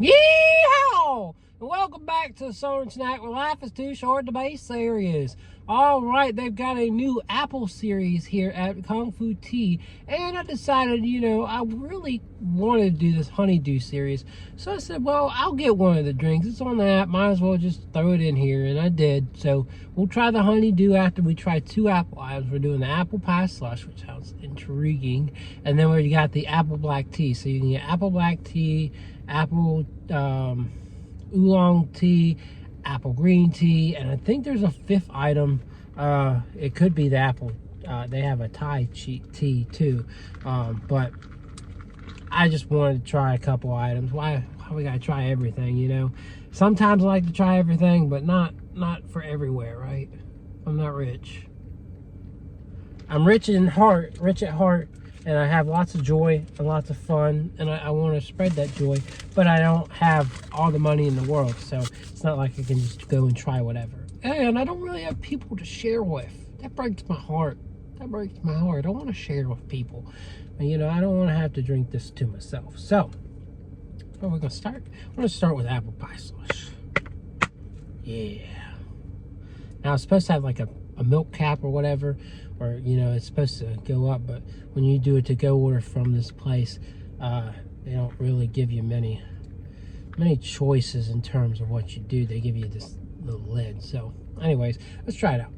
Yeehaw! And welcome back to the Southern Snack where life is too short to be serious. Alright, they've got a new apple series here at Kung Fu Tea. And I decided, I really wanted to do this honeydew series. So I said, well, I'll get one of the drinks. It's on the app. Might as well just throw it in here. And I did. So we'll try the honeydew after we try two apple items. We're doing the apple pie slush, which sounds intriguing. And then we got the apple black tea. So you can get apple black tea, apple oolong tea, apple green tea, and I think there's a fifth item. It could be the apple. They have a Thai tea too, but I just wanted to try a couple items. Why we gotta try everything, Sometimes I like to try everything, but not for everywhere, right? I'm not rich. I'm rich at heart, and I have lots of joy and lots of fun, and I want to spread that joy, but I don't have all the money in the world, so it's not like I can just go and try whatever. And I don't really have people to share with. That breaks my heart. I want to share with people. And, I don't want to have to drink this to myself. So, where are we going to start? We're going to start with apple pie slush. Yeah. Now, it's supposed to have like a milk cap or whatever, or it's supposed to go up, but when you do it to go order from this place, they don't really give you many choices in terms of what you do. They give you this little lid. So anyways, let's try it out.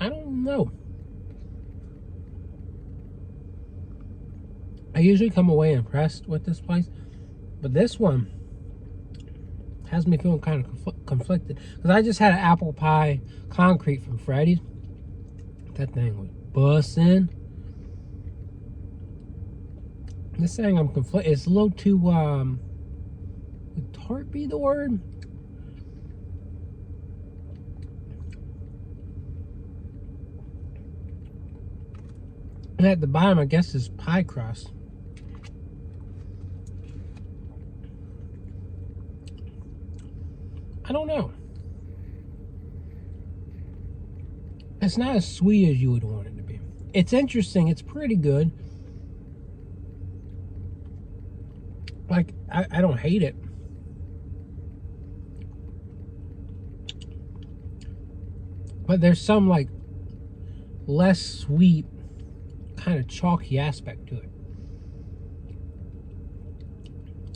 I don't know. I usually come away impressed with this place, but this one has me feeling kind of conflicted, because I just had an apple pie concrete from Freddy's. That thing was bussin'. This thing I'm conflicted. It's a little too would tart be the word? And at the bottom, I guess, is pie crust. I don't know. It's not as sweet as you would want it to be. It's interesting. It's pretty good. Like, I don't hate it. But there's some, like, less sweet, kind of chalky aspect to it.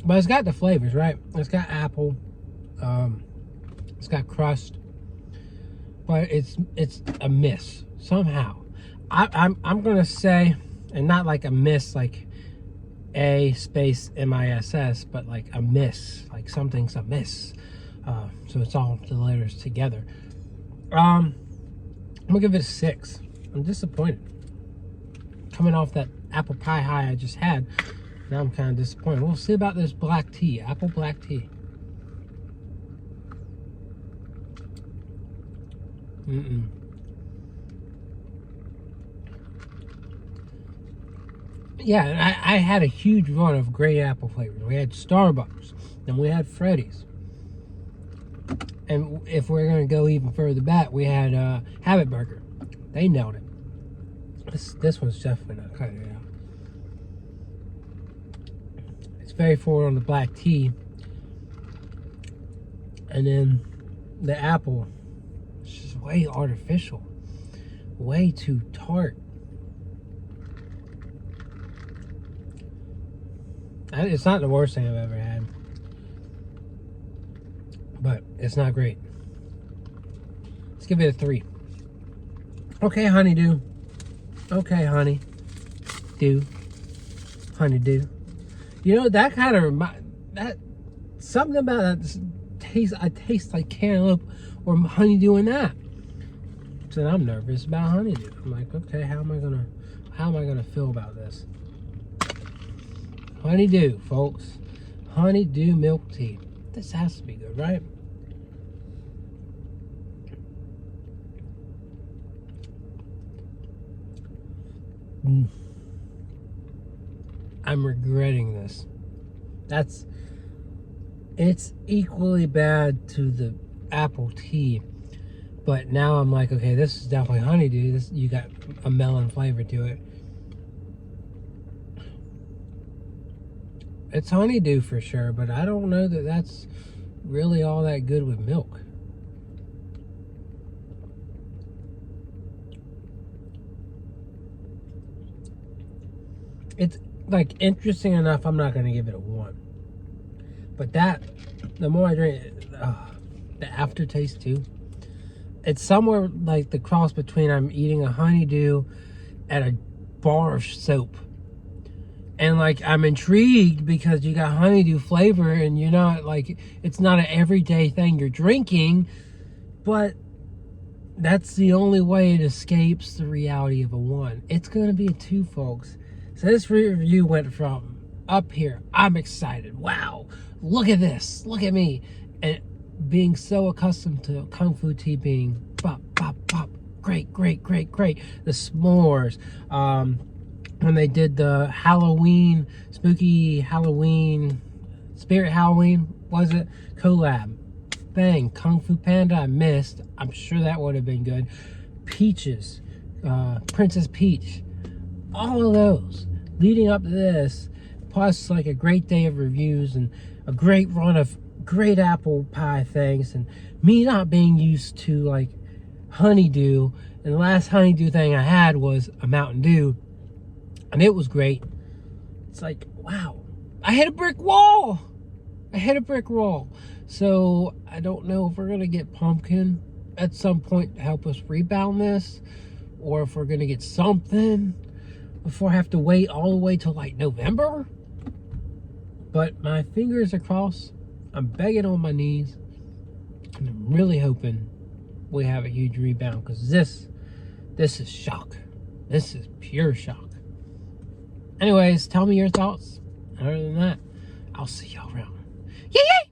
But it's got the flavors, right? It's got apple. It's got crust, but it's a miss somehow. I'm gonna say, and not like a miss like A space MISS, but like a miss, like something's amiss. So it's all the letters together. I'm gonna give it a 6. I'm disappointed. Coming off that apple pie high I just had, now I'm kind of disappointed. We'll see about this black tea, apple black tea. Yeah, I had a huge run of great apple flavors. We had Starbucks, then we had Freddy's, and if we're going to go even further back, we had Habit Burger. They nailed it. This one's definitely not cutting it out. It's very forward on the black tea, and then the apple. It's just way artificial, way too tart. It's not the worst thing I've ever had, but it's not great. Let's give it a 3. Okay, honeydew. Okay, honeydew. That kind of that something about that taste. I taste like cantaloupe or honeydew in that. So I'm nervous about honeydew. I'm like, okay, how am I gonna feel about this? Honeydew, folks. Honeydew milk tea. This has to be good, right? I'm regretting this. It's equally bad to the apple tea, but now I'm like, okay, this is definitely honeydew. You got a melon flavor to it. It's honeydew for sure, but I don't know that that's really all that good with milk. It's like interesting enough. I'm not gonna give it a 1, but that the more I drink it, the aftertaste too. It's somewhere like the cross between I'm eating a honeydew and a bar of soap. And like I'm intrigued because you got honeydew flavor and you're not like, it's not an everyday thing you're drinking, but that's the only way it escapes the reality of a 1. It's gonna be a 2, folks. So this review went from up here, I'm excited, wow, look at this, look at me, and being so accustomed to Kung Fu Tea being bop, bop, bop, great, great, great, great. The s'mores, when they did the Halloween, spooky Halloween, Spirit Halloween, was it? Collab. Bang, Kung Fu Panda I missed. I'm sure that would have been good. Peaches, Princess Peach, all of those leading up to this, plus like a great day of reviews and a great run of great apple pie things, and me not being used to like honeydew, and the last honeydew thing I had was a Mountain Dew, and it was great. It's like, wow, I hit a brick wall. So I don't know if we're gonna get pumpkin at some point to help us rebound this, or if we're gonna get something before I have to wait all the way till like November. But my fingers are crossed. I'm begging on my knees, and I'm really hoping we have a huge rebound, because this is shock. This is pure shock. Anyways, tell me your thoughts. Other than that, I'll see y'all around. Yay!